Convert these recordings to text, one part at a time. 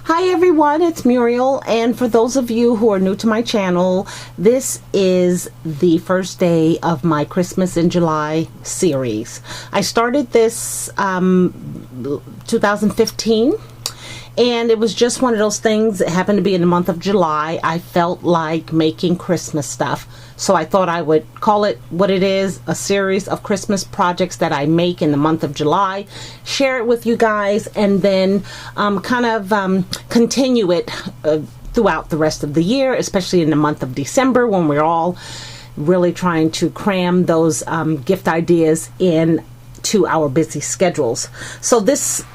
Hi everyone, it's Muriel, and for those of you who are new to my channel, this is the first day of my Christmas in July series. I started this 2015, and it was just one of those things. It happened to be in the month of July. I felt like making Christmas stuff, so I thought I would call it what it is, a series of Christmas projects that I make in the month of July, share it with you guys, and then continue it throughout the rest of the year, especially in the month of December when we're all really trying to cram those gift ideas in to our busy schedules. So this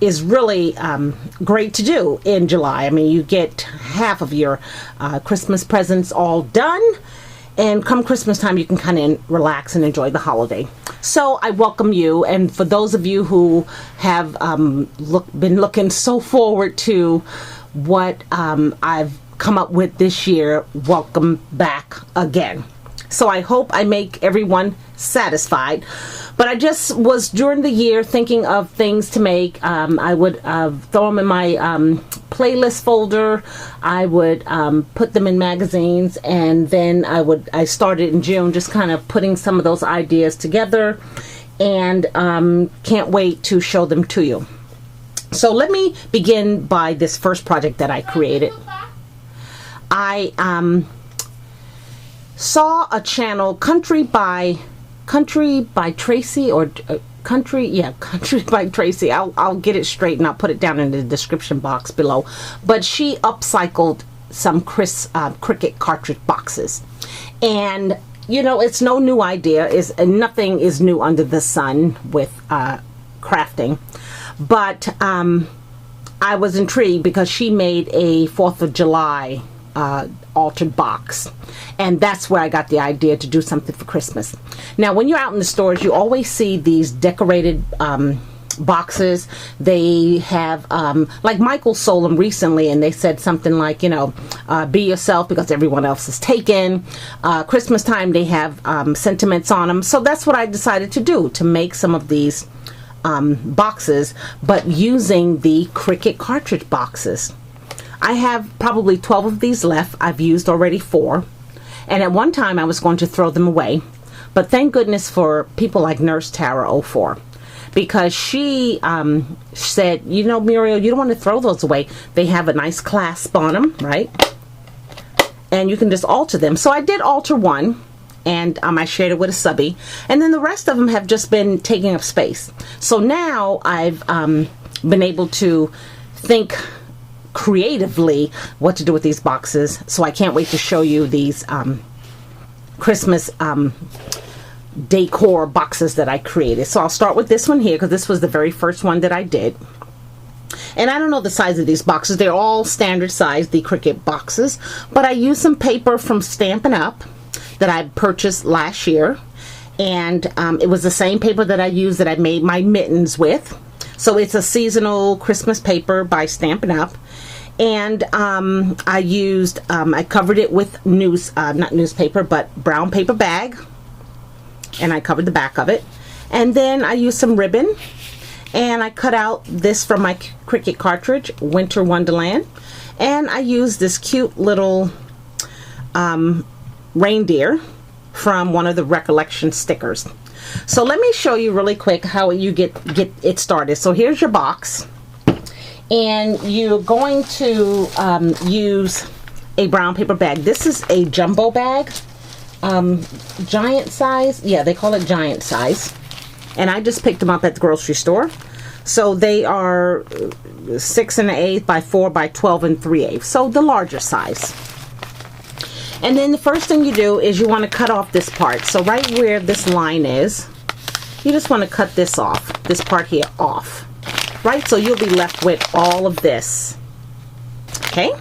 is really great to do in July. I mean, you get half of your Christmas presents all done, and come Christmas time you can kind of relax and enjoy the holiday. So I welcome you, and for those of you who have been looking so forward to what I've come up with this year, welcome back again. So I hope I make everyone satisfied. But I just was during the year thinking of things to make. I would throw them in my playlist folder. I would put them in magazines, and then I started in June just kind of putting some of those ideas together, and can't wait to show them to you. So let me begin by this first project that I created. I saw a channel, Country by Tracy, or Country by Tracy. I'll get it straight and I'll put it down in the description box below. But she upcycled some Cricut cartridge boxes, and you know, it's no new idea. Nothing is new under the sun with crafting, but I was intrigued because she made a 4th of July altered box, and that's where I got the idea to do something for Christmas. Now when you're out in the stores, you always see these decorated boxes. They have like Michael sold them recently, and they said something like, you know, be yourself because everyone else is taken. Christmas time they have sentiments on them. So that's what I decided to do, to make some of these boxes, but using the Cricut cartridge boxes. I have probably 12 of these left. I've used already 4, and at one time I was going to throw them away, but thank goodness for people like Nurse Tara 04, because she said, you know, Muriel, you don't want to throw those away. They have a nice clasp on them, right? And you can just alter them. So I did alter one, and I shared it with a subby, and then the rest of them have just been taking up space. So now I've been able to think creatively what to do with these boxes, so I can't wait to show you these Christmas decor boxes that I created. So I'll start with this one here, because this was the very first one that I did, and I don't know the size of these boxes. They're all standard size, the Cricut boxes, but I used some paper from Stampin' Up that I purchased last year, and it was the same paper that I used that I made my mittens with. So it's a seasonal Christmas paper by Stampin' Up. And I covered it with not newspaper, but brown paper bag, and I covered the back of it. And then I used some ribbon, and I cut out this from my Cricut cartridge, Winter Wonderland, and I used this cute little reindeer from one of the recollection stickers. So let me show you really quick how you get it started. So here's your box, and you're going to use a brown paper bag. This is a jumbo bag, giant size. Yeah, they call it giant size, and I just picked them up at the grocery store. So they are 6 1/8 by 4 by 12 3/8, so the larger size. And then the first thing you do is you want to cut off this part. So right where this line is, you just want to cut this off, this part here off, right? So you'll be left with all of this. Okay?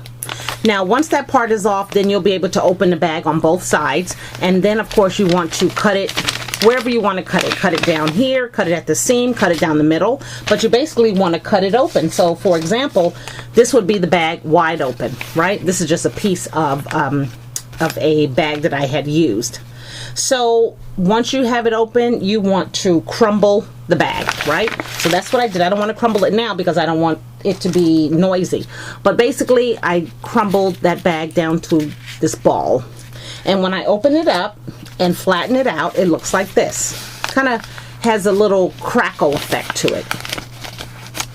Now once that part is off, then you'll be able to open the bag on both sides, and then of course you want to cut it wherever you want to cut it. Cut it down here, cut it at the seam, cut it down the middle, but you basically want to cut it open. So for example, this would be the bag wide open, right? This is just a piece of a bag that I had used. So once you have it open, you want to crumble the bag, right? So that's what I did. I don't want to crumble it now because I don't want it to be noisy. But basically, I crumbled that bag down to this ball. And when I open it up and flatten it out, it looks like this. Kind of has a little crackle effect to it.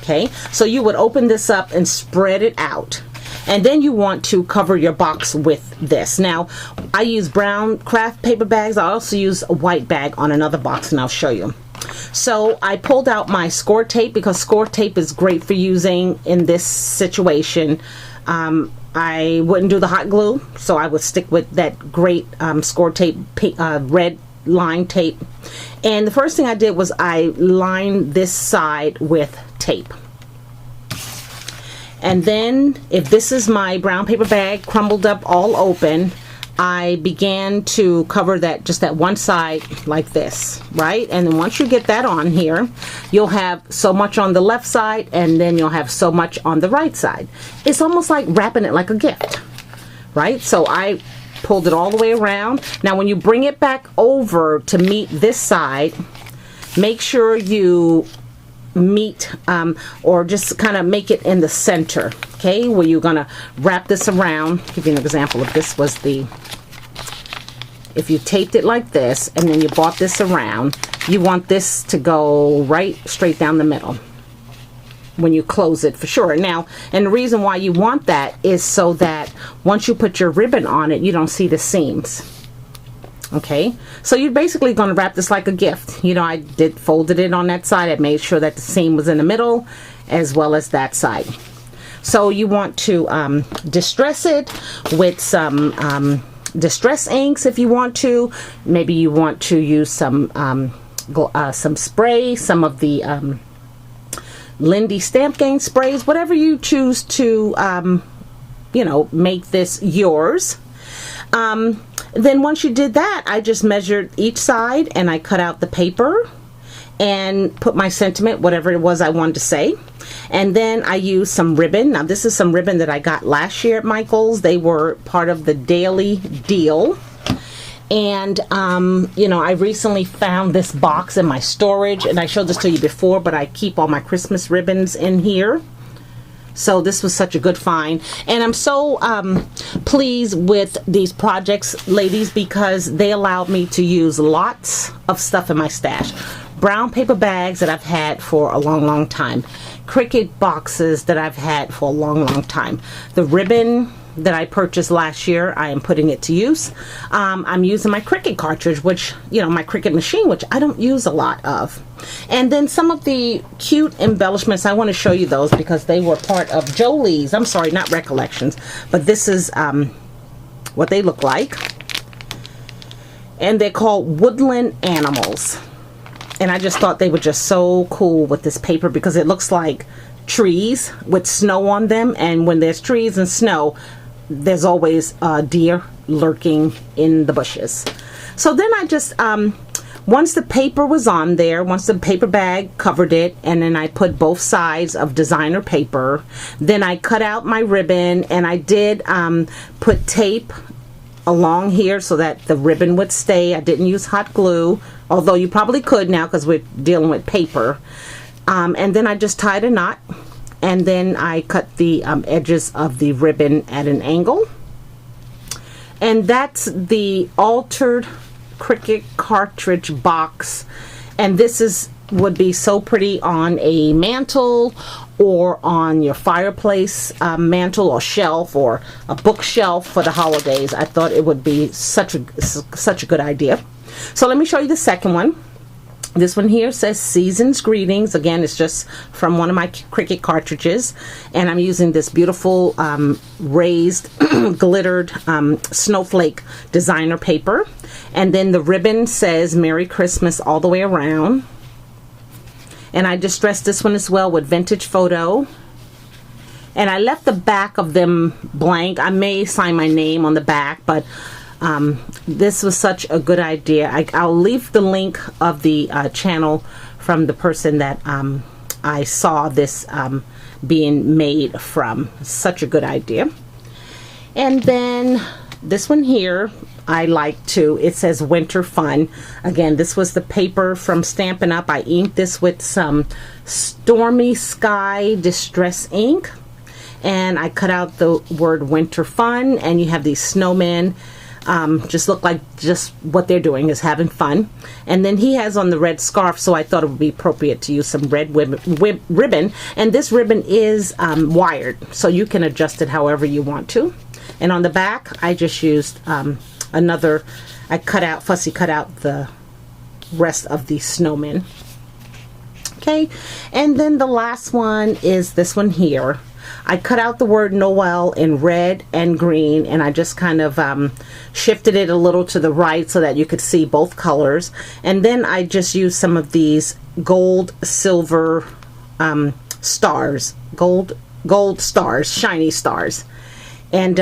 Okay, so you would open this up and spread it out. And then you want to cover your box with this. Now, I use brown craft paper bags. I also use a white bag on another box, and I'll show you. So I pulled out my score tape because score tape is great for using in this situation. I wouldn't do the hot glue, so I would stick with that great score tape, red line tape. And the first thing I did was I lined this side with tape. And then, if this is my brown paper bag crumbled up all open, I began to cover that, just that one side like this, right? And then once you get that on here, you'll have so much on the left side, and then you'll have so much on the right side. It's almost like wrapping it like a gift, right? So I pulled it all the way around. Now when you bring it back over to meet this side, make sure you meet or just kind of make it in the center, okay, where you're gonna wrap this around. Give you an example. If this was the, if you taped it like this and then you brought this around, you want this to go right straight down the middle when you close it, for sure. Now, and the reason why you want that is so that once you put your ribbon on it, you don't see the seams. Okay, so you're basically going to wrap this like a gift. You know, I folded it on that side. I made sure that the seam was in the middle as well as that side. So you want to distress it with some distress inks if you want to. Maybe you want to use some spray, some of the Lindy Stamp Gang sprays, whatever you choose to, you know, make this yours. Then once you did that, I just measured each side and I cut out the paper and put my sentiment, whatever it was I wanted to say. And then I used some ribbon. Now this is some ribbon that I got last year at Michael's. They were part of the daily deal. And, you know, I recently found this box in my storage, and I showed this to you before, but I keep all my Christmas ribbons in here. So this was such a good find, and I'm so pleased with these projects, ladies, because they allowed me to use lots of stuff in my stash. Brown paper bags that I've had for a long time. Cricut boxes that I've had for a long time. The ribbon that I purchased last year, I am putting it to use. I'm using my Cricut cartridge, which, you know, my Cricut machine, which I don't use a lot of. And then some of the cute embellishments, I want to show you those because they were part of Jolie's, I'm sorry, not Recollections, but this is what they look like. And they're called Woodland Animals. And I just thought they were just so cool with this paper because it looks like trees with snow on them, and when there's trees and snow, there's always deer lurking in the bushes. So then I just once the paper was on there, once the paper bag covered it, and then I put both sides of designer paper, then I cut out my ribbon, and I did put tape along here so that the ribbon would stay. I didn't use hot glue, although you probably could now because we're dealing with paper. And then I just tied a knot, and then I cut the edges of the ribbon at an angle. And that's the altered Cricut cartridge box, and this would be so pretty on a mantle or on your fireplace mantle or shelf or a bookshelf for the holidays. I thought it would be such a good idea. So let me show you the second one. This one here says Season's Greetings. Again, it's just from one of my Cricut cartridges, and I'm using this beautiful raised glittered snowflake designer paper. And then the ribbon says Merry Christmas all the way around. And I distressed this one as well with Vintage Photo. And I left the back of them blank. I may sign my name on the back, but this was such a good idea. I'll leave the link of the channel from the person that I saw this being made from. Such a good idea. And then this one here, I like to, it says Winter Fun. Again, this was the paper from Stampin' Up. I inked this with some Stormy Sky Distress ink. And I cut out the word Winter Fun, and you have these snowmen. Just look like just what they're doing is having fun. And then he has on the red scarf, so I thought it would be appropriate to use some red ribbon. And this ribbon is wired, so you can adjust it however you want to. And on the back, I just used I fussy cut out the rest of the snowmen. Okay, and then the last one is this one here. I cut out the word Noel in red and green, and I just kind of shifted it a little to the right so that you could see both colors. And then I just used some of these gold, silver stars, gold stars, shiny stars. And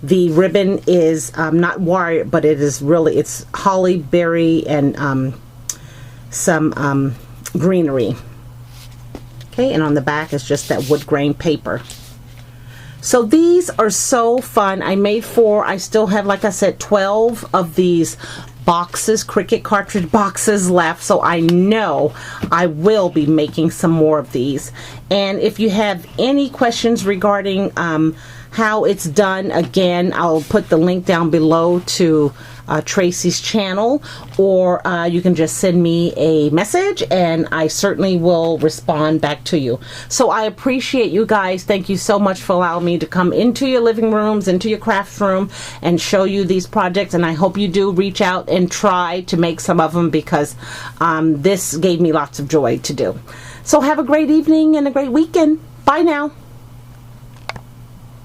the ribbon is not wired, but it is really, it's holly berry and some greenery. Okay, and on the back is just that wood grain paper. So these are so fun. I made 4. I still have, like I said, 12 of these boxes, Cricut cartridge boxes left. So I know I will be making some more of these. And if you have any questions regarding how it's done, again, I'll put the link down below to Tracy's channel, or you can just send me a message and I certainly will respond back to you. So I appreciate you guys. Thank you so much for allowing me to come into your living rooms, into your craft room, and show you these projects. And I hope you do reach out and try to make some of them, because this gave me lots of joy to do. So have a great evening and a great weekend. Bye now.